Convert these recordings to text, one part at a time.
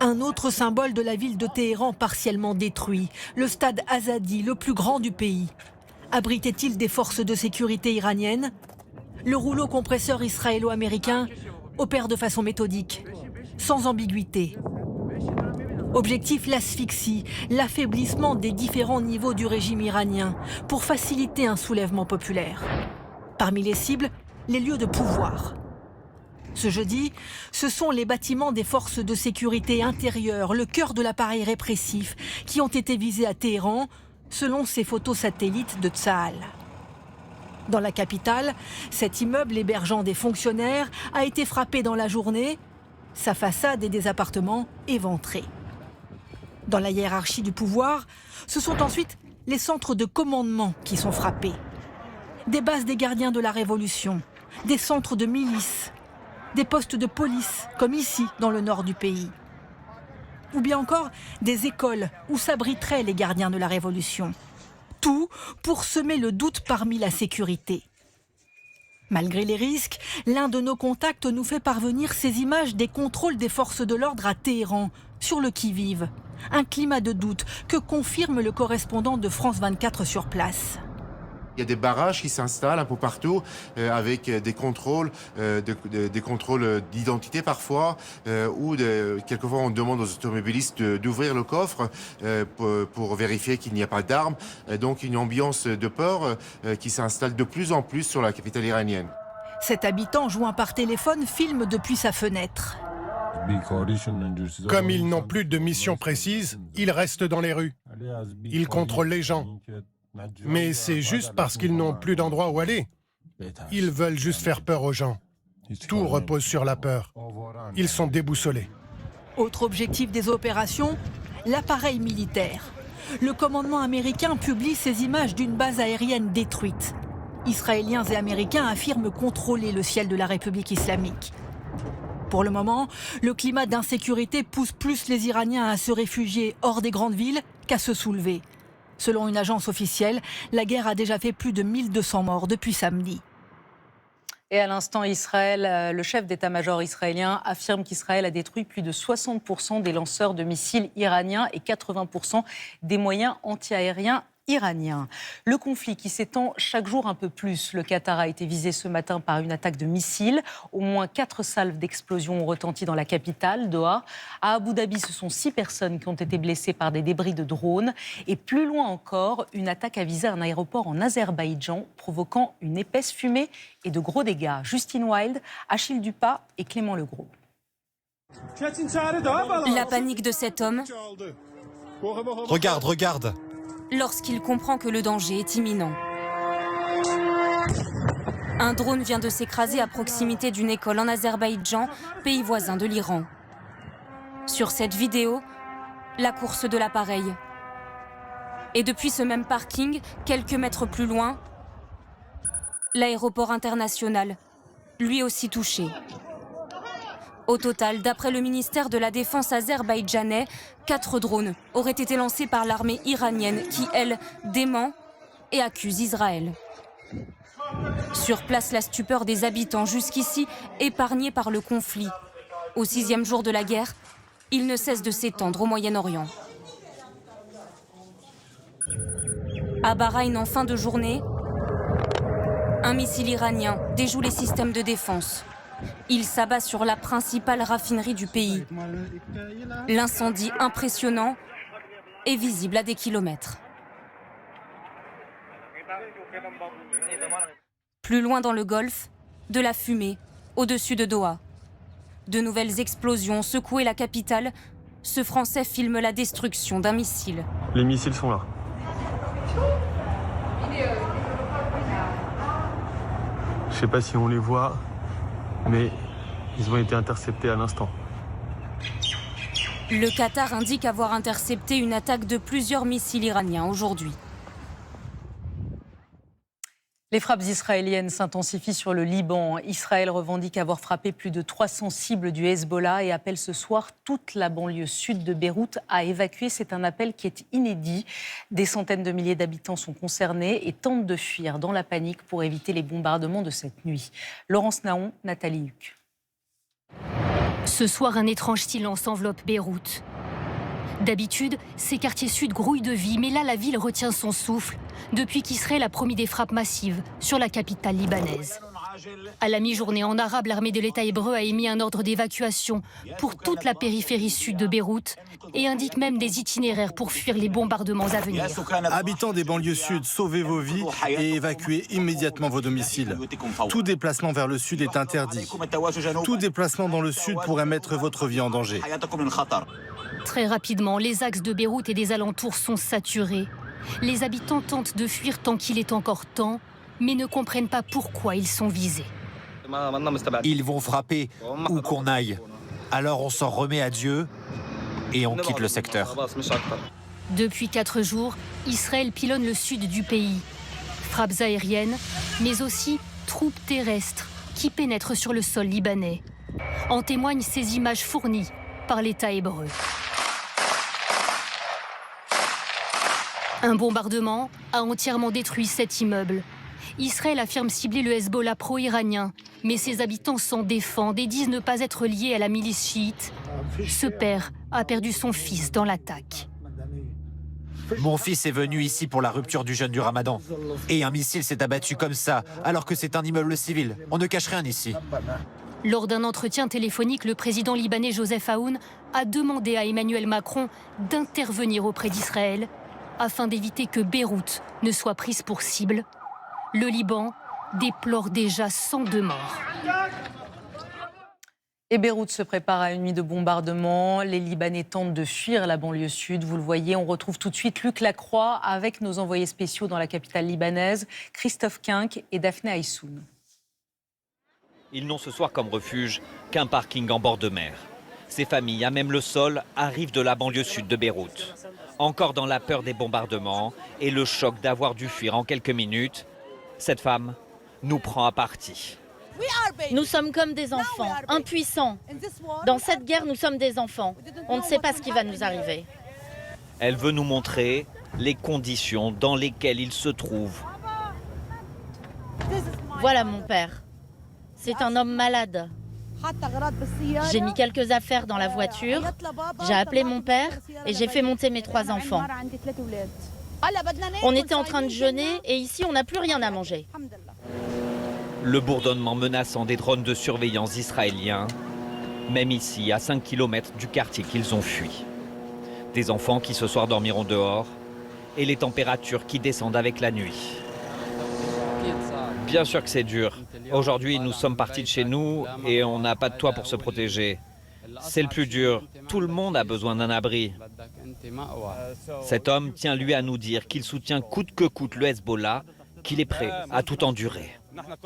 Un autre symbole de la ville de Téhéran partiellement détruit, le stade Azadi, le plus grand du pays. Abritait-il des forces de sécurité iraniennes? Le rouleau compresseur israélo-américain opère de façon méthodique, sans ambiguïté. Objectif, l'asphyxie, l'affaiblissement des différents niveaux du régime iranien pour faciliter un soulèvement populaire. Parmi les cibles, les lieux de pouvoir. Ce jeudi, ce sont les bâtiments des forces de sécurité intérieures, le cœur de l'appareil répressif, qui ont été visés à Téhéran, selon ces photos satellites de Tsahal. Dans la capitale, cet immeuble hébergeant des fonctionnaires a été frappé dans la journée, sa façade et des appartements éventrés. Dans la hiérarchie du pouvoir, ce sont ensuite les centres de commandement qui sont frappés. Des bases des gardiens de la Révolution, des centres de milices, des postes de police, comme ici, dans le nord du pays. Ou bien encore des écoles où s'abriteraient les gardiens de la Révolution. Tout pour semer le doute parmi la sécurité. Malgré les risques, l'un de nos contacts nous fait parvenir ces images des contrôles des forces de l'ordre à Téhéran, sur le qui-vive. Un climat de doute que confirme le correspondant de France 24 sur place. Il y a des barrages qui s'installent un peu partout avec des contrôles, des contrôles d'identité parfois, ou quelquefois on demande aux automobilistes d'ouvrir le coffre pour vérifier qu'il n'y a pas d'armes. Donc une ambiance de peur qui s'installe de plus en plus sur la capitale iranienne. Cet habitant joint par téléphone filme depuis sa fenêtre. Comme ils n'ont plus de mission précise, ils restent dans les rues. Ils contrôlent les gens. Mais c'est juste parce qu'ils n'ont plus d'endroit où aller. Ils veulent juste faire peur aux gens. Tout repose sur la peur. Ils sont déboussolés. Autre objectif des opérations, l'appareil militaire. Le commandement américain publie ces images d'une base aérienne détruite. Israéliens et Américains affirment contrôler le ciel de la République islamique. Pour le moment, le climat d'insécurité pousse plus les Iraniens à se réfugier hors des grandes villes qu'à se soulever. Selon une agence officielle, la guerre a déjà fait plus de 1200 morts depuis samedi. Et à l'instant, Israël, le chef d'état-major israélien affirme qu'Israël a détruit plus de 60% des lanceurs de missiles iraniens et 80% des moyens antiaériens iraniens. Le conflit qui s'étend chaque jour un peu plus. Le Qatar a été visé ce matin par une attaque de missiles. Au moins 4 salves d'explosion ont retenti dans la capitale, Doha. À Abu Dhabi, ce sont 6 personnes qui ont été blessées par des débris de drones. Et plus loin encore, une attaque a visé un aéroport en Azerbaïdjan, provoquant une épaisse fumée et de gros dégâts. Justine Wild, Achille Dupas et Clément Legros. La panique de cet homme. Regarde. Lorsqu'il comprend que le danger est imminent. Un drone vient de s'écraser à proximité d'une école en Azerbaïdjan, pays voisin de l'Iran. Sur cette vidéo, la course de l'appareil. Et depuis ce même parking, quelques mètres plus loin, l'aéroport international, lui aussi touché. Au total, d'après le ministère de la Défense azerbaïdjanais, 4 drones auraient été lancés par l'armée iranienne qui, elle, dément et accuse Israël. Sur place, la stupeur des habitants, jusqu'ici épargnés par le conflit. Au 6e jour de la guerre, il ne cesse de s'étendre au Moyen-Orient. À Bahreïn, en fin de journée, un missile iranien déjoue les systèmes de défense. Il s'abat sur la principale raffinerie du pays. L'incendie impressionnant est visible à des kilomètres. Plus loin dans le Golfe, de la fumée au-dessus de Doha. De nouvelles explosions secouaient la capitale. Ce Français filme la destruction d'un missile. Les missiles sont là. Je sais pas si on les voit, mais ils ont été interceptés à l'instant. Le Qatar indique avoir intercepté une attaque de plusieurs missiles iraniens aujourd'hui. Les frappes israéliennes s'intensifient sur le Liban. Israël revendique avoir frappé plus de 300 cibles du Hezbollah et appelle ce soir toute la banlieue sud de Beyrouth à évacuer. C'est un appel qui est inédit. Des centaines de milliers d'habitants sont concernés et tentent de fuir dans la panique pour éviter les bombardements de cette nuit. Laurence Naon, Nathalie Huc. Ce soir, un étrange silence enveloppe Beyrouth. D'habitude, ces quartiers sud grouillent de vie, mais là, la ville retient son souffle depuis qu'Israël a promis des frappes massives sur la capitale libanaise. À la mi-journée en arabe, l'armée de l'État hébreu a émis un ordre d'évacuation pour toute la périphérie sud de Beyrouth et indique même des itinéraires pour fuir les bombardements à venir. Habitants des banlieues sud, sauvez vos vies et évacuez immédiatement vos domiciles. Tout déplacement vers le sud est interdit. Tout déplacement dans le sud pourrait mettre votre vie en danger. Très rapidement, les axes de Beyrouth et des alentours sont saturés. Les habitants tentent de fuir tant qu'il est encore temps, mais ne comprennent pas pourquoi ils sont visés. Ils vont frapper où qu'on aille. Alors on s'en remet à Dieu et on quitte le secteur. Depuis 4 jours, Israël pilonne le sud du pays. Frappes aériennes, mais aussi troupes terrestres qui pénètrent sur le sol libanais. En témoignent ces images fournies par l'État hébreu. Un bombardement a entièrement détruit 7 immeubles. Israël affirme cibler le Hezbollah pro-iranien, mais ses habitants s'en défendent et disent ne pas être liés à la milice chiite. Ce père a perdu son fils dans l'attaque. Mon fils est venu ici pour la rupture du jeûne du Ramadan. Et un missile s'est abattu comme ça, alors que c'est un immeuble civil. On ne cache rien ici. Lors d'un entretien téléphonique, le président libanais Joseph Aoun a demandé à Emmanuel Macron d'intervenir auprès d'Israël afin d'éviter que Beyrouth ne soit prise pour cible. Le Liban déplore déjà 102 morts. Et Beyrouth se prépare à une nuit de bombardement. Les Libanais tentent de fuir la banlieue sud. Vous le voyez, on retrouve tout de suite Luc Lacroix avec nos envoyés spéciaux dans la capitale libanaise, Christophe Quinck et Daphné Aïssoun. Ils n'ont ce soir comme refuge qu'un parking en bord de mer. Ces familles, à même le sol, arrivent de la banlieue sud de Beyrouth. Encore dans la peur des bombardements et le choc d'avoir dû fuir en quelques minutes, cette femme nous prend à partie. Nous sommes comme des enfants, impuissants. Dans cette guerre, nous sommes des enfants. On ne sait pas ce qui va nous arriver. Elle veut nous montrer les conditions dans lesquelles il se trouve. Voilà mon père. C'est un homme malade. J'ai mis quelques affaires dans la voiture, j'ai appelé mon père et j'ai fait monter mes 3 enfants. On était en train de jeûner et ici on n'a plus rien à manger. Le bourdonnement menaçant des drones de surveillance israéliens, même ici à 5 km du quartier qu'ils ont fui. Des enfants qui ce soir dormiront dehors et les températures qui descendent avec la nuit. Bien sûr que c'est dur. Aujourd'hui, nous sommes partis de chez nous et on n'a pas de toit pour se protéger. C'est le plus dur. Tout le monde a besoin d'un abri. Cet homme tient lui à nous dire qu'il soutient coûte que coûte le Hezbollah, qu'il est prêt à tout endurer.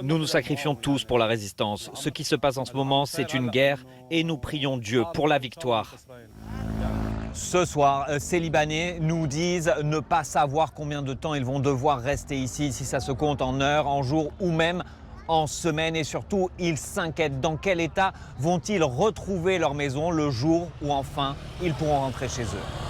Nous nous sacrifions tous pour la résistance. Ce qui se passe en ce moment, c'est une guerre et nous prions Dieu pour la victoire. Ce soir, ces Libanais nous disent ne pas savoir combien de temps ils vont devoir rester ici, si ça se compte en heures, en jours ou même en semaines. Et surtout, ils s'inquiètent. Dans quel état vont-ils retrouver leur maison le jour où enfin ils pourront rentrer chez eux ?